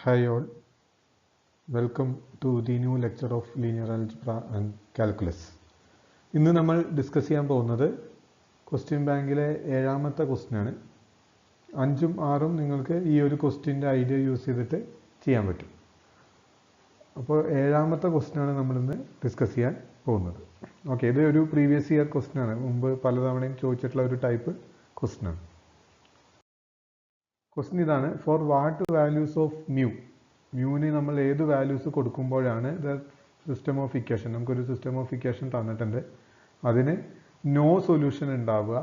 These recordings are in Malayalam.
Hi all, welcome to the new lecture of linear algebra and calculus. ഇന്ന് നമ്മൾ ഡിസ്കസ് ചെയ്യാൻ പോകുന്നത് ക്വസ്റ്റ്യൻ ബാങ്കിലെ 7ാമത്തെ ക്വസ്റ്റ്യൻ ആണ്. 5ഉം 6ഉം നിങ്ങൾക്ക് ഈ ഒരു ക്വസ്റ്റ്യൻ്റെ ഐഡിയ യൂസ് ചെയ്തിട്ട് ചെയ്യാൻ പറ്റും. അപ്പോൾ 7ാമത്തെ ക്വസ്റ്റ്യൻ ആണ് നമ്മൾ ഇന്ന് ഡിസ്കസ് ചെയ്യാൻ പോകുന്നത്. ഓക്കെ, ഇത് ഒരു പ്രീവിയസ് ഇയർ ക്വസ്റ്റ്യൻ ആണ്, മുമ്പ് പലതവണയും ചോദിച്ചിട്ടുള്ള ഒരു ടൈപ്പ് ക്വസ്റ്റ്യൻ ആണ്. ക്വസ്റ്റ്യൻ ഇതാണ്: ഫോർ വാട്ട് വാല്യൂസ് ഓഫ് മ്യൂവിന് നമ്മൾ ഏത് വാല്യൂസ് കൊടുക്കുമ്പോഴാണ് ദ സിസ്റ്റം ഓഫ് ഇക്വേഷൻ, നമുക്കൊരു സിസ്റ്റം ഓഫ് ഇക്വേഷൻ തന്നിട്ടുണ്ട്, അതിന് നോ സൊല്യൂഷൻ ഉണ്ടാവുക,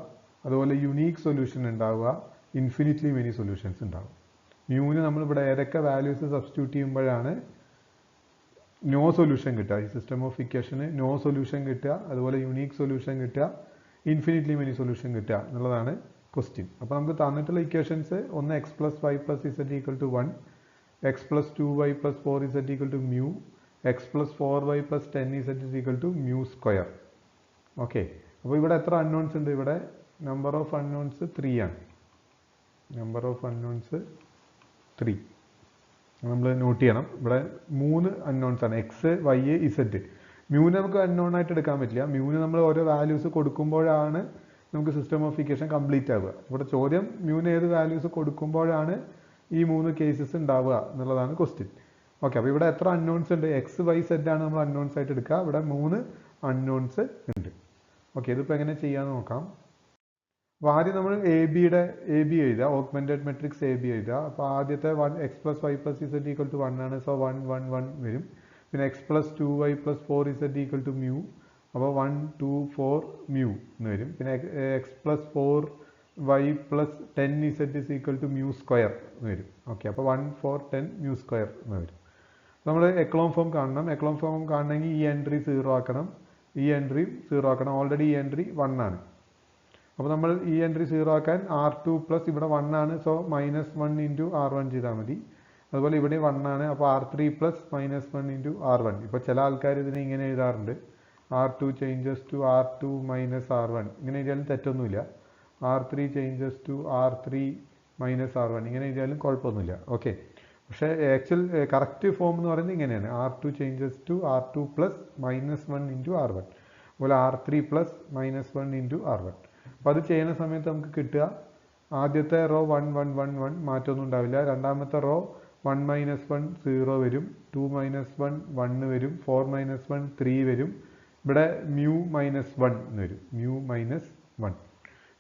അതുപോലെ യുണീക്ക് സൊല്യൂഷൻ ഉണ്ടാവുക, ഇൻഫിനിറ്റ്ലി മെനി സൊല്യൂഷൻസ് ഉണ്ടാവുക. മ്യൂവിന് നമ്മളിവിടെ ഏതൊക്കെ വാല്യൂസ് സബ്സ്റ്റിറ്റ്യൂട്ട് ചെയ്യുമ്പോഴാണ് നോ സൊല്യൂഷൻ കിട്ടുക, ഈ സിസ്റ്റം ഓഫ് ഇക്വേഷന് നോ സൊല്യൂഷൻ കിട്ടുക, അതുപോലെ യുണീക്ക് സൊല്യൂഷൻ കിട്ടുക, ഇൻഫിനിറ്റ്ലി മെനി സൊല്യൂഷൻ കിട്ടുക എന്നുള്ളതാണ് ക്വസ്റ്റ്യൻ. അപ്പോൾ നമുക്ക് തന്നിട്ടുള്ള ഇക്വേഷൻസ് ഒന്ന് x + y + z = 1, x + 2y + 4z = mu, x + 4y + 10z = mu². Okay, അപ്പോൾ ഇവിടെ എത്ര അൺനോൺസ് ഉണ്ട്? ഇവിടെ നമ്പർ ഓഫ് അൺനോൺസ് 3 ആണ്. നമ്പർ ഓഫ് അൺനോൺസ് 3 നമ്മൾ നോട്ട് ചെയ്യണം. ഇവിടെ 3 അൺനോൺസ് ആണ്, x, y, z. മ്യൂവിനെ നമുക്ക് അൺനോൺ ആയിട്ട് എടുക്കാൻ പറ്റില്ല. മ്യൂവിന് നമ്മൾ ഓരോ വാല്യൂസ് കൊടുക്കുമ്പോഴാണ് നമുക്ക് സിസ്റ്റം ഓഫ് ഇക്വേഷൻ കംപ്ലീറ്റ് ആവുക. ഇവിടെ ചോദ്യം മ്യൂവിന് ഏത് വാല്യൂസ് കൊടുക്കുമ്പോഴാണ് ഈ 3 കേസസ് ഉണ്ടാവുക എന്നുള്ളതാണ് ക്വസ്റ്റ്യൻ. ഓക്കെ, അപ്പോൾ ഇവിടെ എത്ര അൺനോൺസ് ഉണ്ട്? x, y, z ആണ് നമ്മൾ അൺനോൺസ് ആയിട്ട് എടുക്കുക. ഇവിടെ 3 അൺനോൺസ് ഉണ്ട്. ഓക്കെ, ഇതിപ്പോൾ എങ്ങനെ ചെയ്യാമെന്ന് നോക്കാം. അപ്പോൾ ആദ്യം നമ്മൾ എ ബി എഴുതുക, ഓഗ്മെന്റഡ് മെട്രിക്സ് എ ബി എഴുതുക. അപ്പോൾ ആദ്യത്തെ x + y + z = 1 ആണ്, സോ 1 1 1 വരും. പിന്നെ x + 2y + 4z = mu, അപ്പോൾ 1 2 4 mu എന്ന് വരും. പിന്നെ x + 4y + 10z = mu² എന്ന് വരും. ഓക്കെ, അപ്പോൾ 1 4 10 mu² എന്ന് വരും. നമ്മൾ എക്ലോൺ ഫോം കാണണം. എക്ലോൺ ഫോം കാണണമെങ്കിൽ ഈ എൻട്രി 0 ആക്കണം, ഈ എൻട്രി 0 ആക്കണം. ഓൾറെഡി ഈ എൻട്രി 1 ആണ്. അപ്പോൾ നമ്മൾ ഈ എൻട്രി 0 ആക്കാൻ R2 + ഇവിടെ 1 ആണ്, സോ -1 × R1 ചെയ്താൽ മതി. അതുപോലെ ഇവിടെ 1 ആണ്, അപ്പോൾ R3 + -1 × R1. ഇപ്പോൾ ചില ആൾക്കാർ ഇതിനെ ഇങ്ങനെ എഴുതാറുണ്ട്, R2 changes to R2 - R1. ഇങ്ങനെ എഴുതിയാലും തെറ്റൊന്നുമില്ല. R3 changes to R3 - R1 ഇങ്ങനെ എഴുതിയാലും കുഴപ്പമൊന്നുമില്ല. ഓക്കെ, പക്ഷേ ആക്ച്വൽ കറക്റ്റ് ഫോം എന്ന് പറയുന്നത് ഇങ്ങനെയാണ്: R2 changes to R2 + -1 × R1, അതുപോലെ R3 + -1 × R1. അപ്പോൾ അത് ചെയ്യുന്ന സമയത്ത് നമുക്ക് കിട്ടുക, ആദ്യത്തെ റോ 1 1 1 1 മാറ്റമൊന്നും ഉണ്ടാവില്ല. രണ്ടാമത്തെ റോ 1 - 1 0 വരും, 2 - 1 1 വരും, 4 - 1 3 വരും. ഇവിടെ mu - 1 എന്ന് വരും, mu - 1.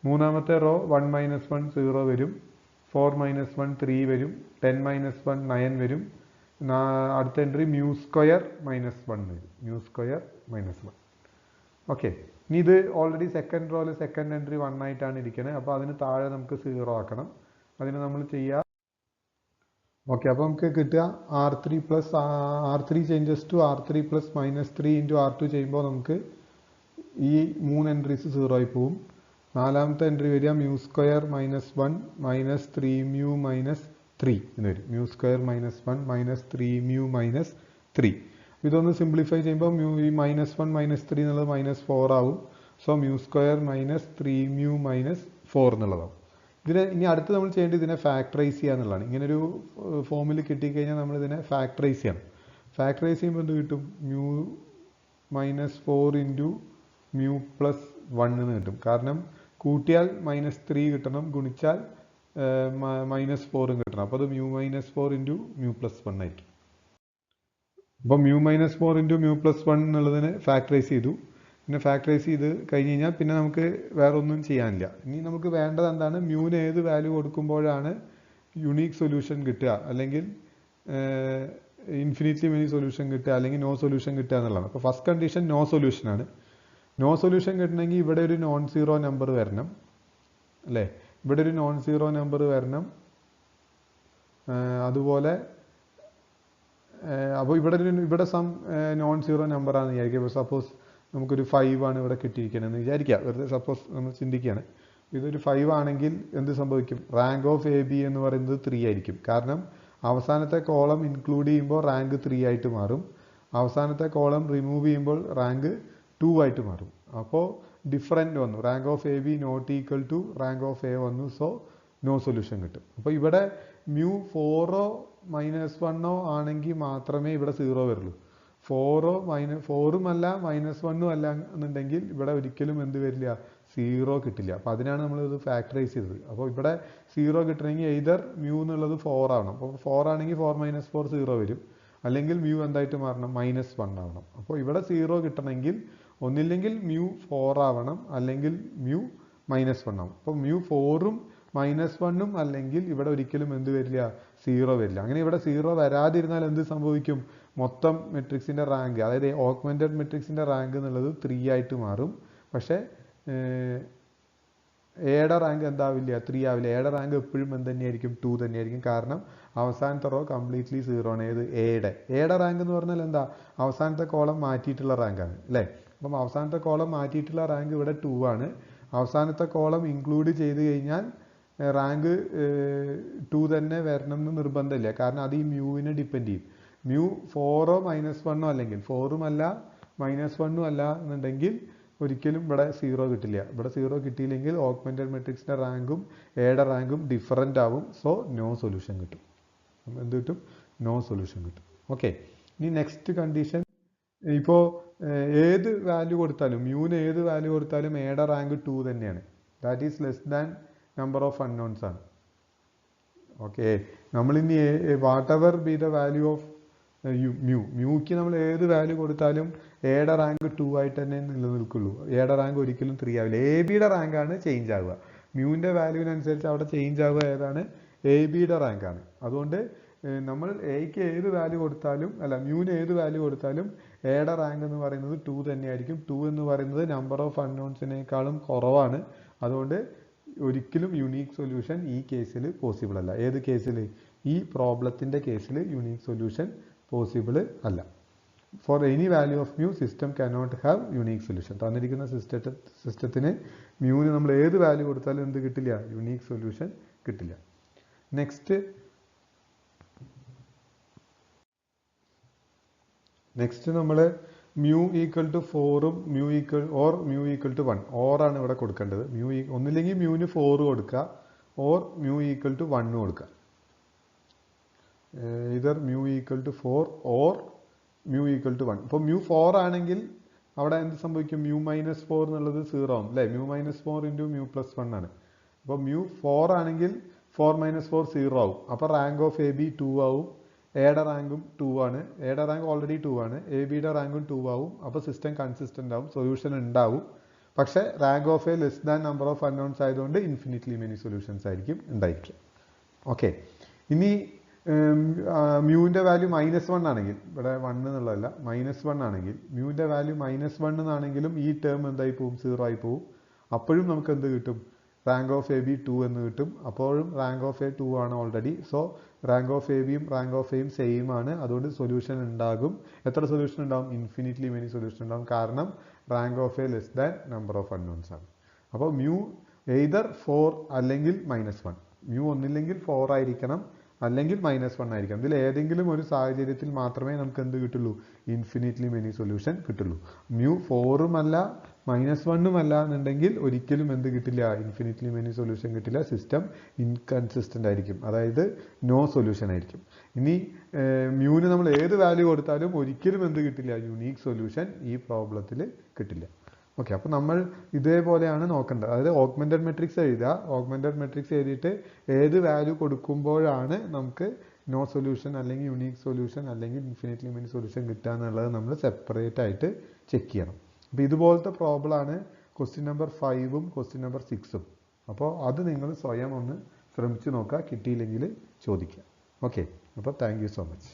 മൂന്നാമത്തെ റോ 1 - 1 0 വരും, 4 - 1 3 വരും, 10 - 1 9 വരും. അടുത്ത എൻട്രി mu² - 1 വരും, mu² - 1. ഓക്കെ, ഇനി ഇത് ഓൾറെഡി സെക്കൻഡ് റോയിൽ സെക്കൻഡ് എൻട്രി 1 ആയിട്ടാണ് ഇരിക്കുന്നത്. അപ്പോൾ അതിന് താഴെ നമുക്ക് 0 ആക്കണം. അതിന് നമ്മൾ ചെയ്യുക. ഓക്കെ, അപ്പോൾ നമുക്ക് കിട്ടുക R3 changes to R3 + -3 × R2 ചെയ്യുമ്പോൾ നമുക്ക് ഈ 3 എൻട്രീസ് 0 ആയി പോവും. നാലാമത്തെ എൻട്രി വരിക mu² - 1 - 3 mu - 3 എന്ന് വരും, mu² - 1 - 3 mu - 3. ഇതൊന്ന് സിംപ്ലിഫൈ ചെയ്യുമ്പോൾ ഈ -1 - 3 എന്നുള്ളത് -4 ആവും, സോ mu² - 3 mu - 4 എന്നുള്ളതാവും. ഇനി അടുത്ത് നമ്മൾ ചെയ്യേണ്ടത് ഇതിനെ ഫാക്ടറൈസ് ചെയ്യുക എന്നുള്ളതാണ്. ഇങ്ങനൊരു ഫോമിൽ കിട്ടിക്കഴിഞ്ഞാൽ നമ്മൾ ഇതിനെ ഫാക്ടറൈസ് ചെയ്യണം. ഫാക്ടറൈസ് ചെയ്യുമ്പോൾ എന്ത് കിട്ടും? mu - 4 × mu + 1 എന്ന് കിട്ടും. കാരണം കൂട്ടിയാൽ -3 കിട്ടണം, ഗുണിച്ചാൽ -4 കിട്ടണം. അപ്പോൾ അത് mu - 4 × mu + 1 ആയിരിക്കും. അപ്പോൾ mu - 4 × mu + 1 എന്നുള്ളതിന് ഫാക്ടറൈസ് ചെയ്തു. പിന്നെ ഫാക്ടറൈസ് ചെയ്ത് കഴിഞ്ഞ് കഴിഞ്ഞാൽ പിന്നെ നമുക്ക് വേറെ ഒന്നും ചെയ്യാനില്ല. ഇനി നമുക്ക് വേണ്ടത് എന്താണ്? മ്യൂവിന് ഏത് വാല്യൂ കൊടുക്കുമ്പോഴാണ് യുണീക്ക് സൊല്യൂഷൻ കിട്ടുക, അല്ലെങ്കിൽ ഇൻഫിനിറ്റ്ലി മെനി സൊല്യൂഷൻ കിട്ടുക, അല്ലെങ്കിൽ നോ സൊല്യൂഷൻ കിട്ടുക എന്നുള്ളതാണ്. അപ്പോൾ ഫസ്റ്റ് കണ്ടീഷൻ നോ സൊല്യൂഷനാണ്. നോ സൊല്യൂഷൻ കിട്ടണമെങ്കിൽ ഇവിടെ ഒരു നോൺ സീറോ നമ്പർ വരണം, അല്ലേ? ഇവിടെ ഒരു നോൺ സീറോ നമ്പർ വരണം. അതുപോലെ അപ്പോൾ ഇവിടെ സം നോൺ സീറോ നമ്പറാണെന്ന് വിചാരിക്കുക. സപ്പോസ് നമുക്കൊരു 5 ആണ് ഇവിടെ കിട്ടിയിരിക്കണമെന്ന് വിചാരിക്കുക, വെറുതെ സപ്പോസ് നമ്മൾ ചിന്തിക്കുകയാണ്. ഇതൊരു 5 ആണെങ്കിൽ എന്ത് സംഭവിക്കും? റാങ്ക് ഓഫ് എ ബി എന്ന് പറയുന്നത് 3 ആയിരിക്കും. കാരണം അവസാനത്തെ കോളം ഇൻക്ലൂഡ് ചെയ്യുമ്പോൾ റാങ്ക് 3 ആയിട്ട് മാറും, അവസാനത്തെ കോളം റിമൂവ് ചെയ്യുമ്പോൾ റാങ്ക് 2 ആയിട്ട് മാറും. അപ്പോൾ ഡിഫറൻറ്റ് വന്നു, rank of A B not equal to rank of A വന്നു, സോ നോ സൊല്യൂഷൻ കിട്ടും. അപ്പോൾ ഇവിടെ mu 4 -1 ആണെങ്കിൽ മാത്രമേ ഇവിടെ 0 വരുള്ളൂ. 4ഉം അല്ല -1ഉം അല്ല എന്നുണ്ടെങ്കിൽ ഇവിടെ ഒരിക്കലും എന്ത് വരില്ല, 0 കിട്ടില്ല. അപ്പോൾ അതിനാണ് നമ്മളിത് ഫാക്ടറൈസ് ചെയ്തത്. അപ്പോൾ ഇവിടെ 0 കിട്ടണമെങ്കിൽ എയ്തർ മ്യൂ എന്നുള്ളത് 4 ആവണം. അപ്പോൾ 4 ആണെങ്കിൽ 4 - 4 0 വരും. അല്ലെങ്കിൽ മ്യൂ എന്തായിട്ട് മാറണം, -1 ആവണം. അപ്പോൾ ഇവിടെ 0 കിട്ടണമെങ്കിൽ ഒന്നില്ലെങ്കിൽ മ്യൂ 4 ആവണം, അല്ലെങ്കിൽ മ്യൂ -1 ആവും. അപ്പോൾ മ്യൂ 4ഉം -1ഉം അല്ലെങ്കിൽ ഇവിടെ ഒരിക്കലും എന്ത് വരില്ല, 0 വരില്ല. അങ്ങനെ ഇവിടെ 0 വരാതിരുന്നാൽ എന്ത് സംഭവിക്കും, മൊത്തം മെട്രിക്സിൻ്റെ റാങ്ക്, അതായത് ഓഗ്മെന്റഡ് മെട്രിക്സിൻ്റെ റാങ്ക് എന്നുള്ളത് 3 ആയിട്ട് മാറും. പക്ഷേ എയുടെ റാങ്ക് എന്താവില്ല, 3 ആവില്ല. എയുടെ റാങ്ക് എപ്പോഴും എന്ത് തന്നെയായിരിക്കും, 2 തന്നെയായിരിക്കും. കാരണം അവസാനത്തെ റോ കംപ്ലീറ്റ്ലി 0 ആണ്. ഏത്, എയുടെ റാങ്ക് എന്ന് പറഞ്ഞാൽ എന്താ, അവസാനത്തെ കോളം മാറ്റിയിട്ടുള്ള റാങ്കാണ് അല്ലേ. അപ്പം അവസാനത്തെ കോളം മാറ്റിയിട്ടുള്ള റാങ്ക് ഇവിടെ 2 ആണ്. അവസാനത്തെ കോളം ഇൻക്ലൂഡ് ചെയ്ത് കഴിഞ്ഞാൽ റാങ്ക് 2 തന്നെ വരണം എന്ന് നിർബന്ധമില്ല. കാരണം അത് ഈ മ്യൂവിനെ ഡിപ്പെൻഡ് ചെയ്യും. മ്യൂ 4ഓ -1ഓ അല്ലെങ്കിൽ 4ഉം അല്ല -1ഉം അല്ല എന്നുണ്ടെങ്കിൽ ഒരിക്കലും ഇവിടെ 0 കിട്ടില്ല. ഇവിടെ 0 കിട്ടിയില്ലെങ്കിൽ ഓഗ്മെന്റഡ് മെട്രിക്സിൻ്റെ റാങ്കും എയുടെ റാങ്കും ഡിഫറൻ്റ് ആവും. സോ നോ സൊല്യൂഷൻ കിട്ടും. എന്ത് കിട്ടും, നോ സൊല്യൂഷൻ കിട്ടും. ഓക്കെ, ഇനി നെക്സ്റ്റ് കണ്ടീഷൻ, ഇപ്പോൾ ഏത് വാല്യൂ കൊടുത്താലും, മ്യൂവിന് ഏത് വാല്യൂ കൊടുത്താലും എയുടെ റാങ്ക് 2 തന്നെയാണ്. That is less than number of unknowns ആണ്. ഓക്കെ, നമ്മളിനി whatever be the value of മ്യൂക്ക് നമ്മൾ ഏത് വാല്യൂ കൊടുത്താലും എയുടെ റാങ്ക് 2 ആയിട്ട് തന്നെ നിലനിൽക്കുള്ളൂ. എയുടെ റാങ്ക് ഒരിക്കലും 3 ആവില്ല. എ ബിയുടെ റാങ്കാണ് ചേഞ്ച് ആവുക. മ്യൂവിൻ്റെ വാല്യൂവിനനുസരിച്ച് അവിടെ ചേഞ്ച് ആവുക ഏതാണ്, എ ബിയുടെ റാങ്കാണ്. അതുകൊണ്ട് നമ്മൾ എക്ക് ഏത് വാല്യൂ കൊടുത്താലും, അല്ല മ്യൂവിന് ഏത് വാല്യൂ കൊടുത്താലും എയുടെ റാങ്ക് എന്ന് പറയുന്നത് 2 തന്നെയായിരിക്കും. 2 എന്ന് പറയുന്നത് നമ്പർ ഓഫ് അൺനോൺസിനേക്കാളും കുറവാണ്. അതുകൊണ്ട് ഒരിക്കലും യുണീക്ക് സൊല്യൂഷൻ ഈ കേസിൽ പോസിബിൾ അല്ല. ഏത് കേസിൽ, ഈ പ്രോബ്ലത്തിൻ്റെ കേസിൽ യുണീക്ക് സൊല്യൂഷൻ പോസിബിൾ അല്ല. For any value of mu system cannot have unique solution. തന്നിരിക്കുന്ന സിസ്റ്റത്തിന് മ്യൂവിന് നമ്മൾ ഏത് വാല്യൂ കൊടുത്താലും എന്ത് കിട്ടില്ല, യുണീക്ക് സൊല്യൂഷൻ കിട്ടില്ല. നെക്സ്റ്റ് നമ്മൾ മ്യൂ ഈക്വൽ ടു 4ഉം മ്യൂ ഈക്വൽ 1 ഓറാണ് ഇവിടെ കൊടുക്കേണ്ടത്. ഒന്നില്ലെങ്കിൽ മ്യൂവിന് 4 കൊടുക്കുക, ഓർ മ്യൂ ഈക്വൽ ടു 1 കൊടുക്കുക. Either mu equal to 4 or mu equal to 1. ഇപ്പോൾ മ്യൂ 4 ആണെങ്കിൽ അവിടെ എന്ത് സംഭവിക്കും, മ്യൂ -4 എന്നുള്ളത് 0 ആവും അല്ലേ. മ്യൂ -4 ഇൻറ്റു മ്യൂ +1 ആണ്. അപ്പോൾ മ്യൂ 4 ആണെങ്കിൽ 4 - 4 0 ആവും. അപ്പോൾ റാങ്ക് ഓഫ് എ ബി 2 ആവും. എയുടെ റാങ്കും 2 ആണ്. എയുടെ റാങ്ക് ഓൾറെഡി 2 ആണ്. എ ബിയുടെ റാങ്കും 2 ആവും. അപ്പോൾ സിസ്റ്റം കൺസിസ്റ്റൻ്റ് ആവും, സൊല്യൂഷൻ ഉണ്ടാവും. പക്ഷേ rank of A less than number of unknowns ആയതുകൊണ്ട് ഇൻഫിനിറ്റ്ലി മെനി സൊല്യൂഷൻസ് ആയിരിക്കും ഉണ്ടായിരിക്കും. ഓക്കെ, ഇനി മ്യൂവിൻ്റെ വാല്യൂ -1 ആണെങ്കിൽ, ഇവിടെ 1 എന്നുള്ളതല്ല, -1 ആണെങ്കിൽ, മ്യൂവിൻ്റെ വാല്യൂ -1 എന്നാണെങ്കിലും ഈ ടേം എന്തായി പോവും, 0 ആയി പോവും. അപ്പോഴും നമുക്ക് എന്ത് കിട്ടും, റാങ്ക് ഓഫ് എ ബി 2 എന്ന് കിട്ടും. അപ്പോഴും റാങ്ക് ഓഫ് എ 2 ആണ് already. So rank of A ബിയും റാങ്ക് ഓഫ് എയും സെയിം ആണ്. അതുകൊണ്ട് സൊല്യൂഷൻ ഉണ്ടാകും. എത്ര സൊല്യൂഷൻ ഉണ്ടാവും, ഇൻഫിനിറ്റ്ലി മെനി സൊല്യൂഷൻ ഉണ്ടാകും. കാരണം rank of A less than number of unknowns ആണ്. അപ്പോൾ മ്യൂ എയ്തർ 4 അല്ലെങ്കിൽ -1. മ്യൂ ഒന്നില്ലെങ്കിൽ 4 ആയിരിക്കണം, അല്ലെങ്കിൽ -1 ആയിരിക്കണം. ഇതിൽ ഏതെങ്കിലും ഒരു സാഹചര്യത്തിൽ മാത്രമേ നമുക്ക് എന്ത് കിട്ടുള്ളൂ, ഇൻഫിനിറ്റ്ലി മെനി സൊല്യൂഷൻ കിട്ടുള്ളൂ. മ്യൂ 4ഉം അല്ല -1ഉം അല്ല എന്നുണ്ടെങ്കിൽ ഒരിക്കലും എന്ത് കിട്ടില്ല, ഇൻഫിനിറ്റ്ലി മെനി സൊല്യൂഷൻ കിട്ടില്ല. സിസ്റ്റം ഇൻകൺസിസ്റ്റൻ്റ് ആയിരിക്കും, അതായത് നോ സൊല്യൂഷൻ ആയിരിക്കും. ഇനി മ്യൂവിന് നമ്മൾ ഏത് വാല്യൂ കൊടുത്താലും ഒരിക്കലും എന്ത് കിട്ടില്ല, യുണീക്ക് സൊല്യൂഷൻ ഈ പ്രോബ്ലത്തിൽ കിട്ടില്ല. ഓക്കെ, അപ്പോൾ നമ്മൾ ഇതേപോലെയാണ് നോക്കേണ്ടത്. അതായത് ഓഗ്മെന്റഡ് മെട്രിക്സ് എഴുതുക. ഓഗ്മെന്റഡ് മെട്രിക്സ് എഴുതിയിട്ട് ഏത് വാല്യൂ കൊടുക്കുമ്പോഴാണ് നമുക്ക് നോ സൊല്യൂഷൻ അല്ലെങ്കിൽ യുണീക്ക് സൊല്യൂഷൻ അല്ലെങ്കിൽ ഇൻഫിനിറ്റ്ലി മെനി സൊല്യൂഷൻ കിട്ടുക എന്നുള്ളത് നമ്മൾ സെപ്പറേറ്റ് ആയിട്ട് ചെക്ക് ചെയ്യണം. അപ്പോൾ ഇതുപോലത്തെ പ്രോബ്ലമാണ് ക്വസ്റ്റ്യൻ നമ്പർ 5ഉം ക്വസ്റ്റ്യൻ നമ്പർ 6ഉം. അപ്പോൾ അത് നിങ്ങൾ സ്വയം ഒന്ന് ശ്രമിച്ച് നോക്കുക, കിട്ടിയില്ലെങ്കിൽ ചോദിക്കുക. ഓക്കെ, അപ്പോൾ താങ്ക് യു സോ മച്ച്.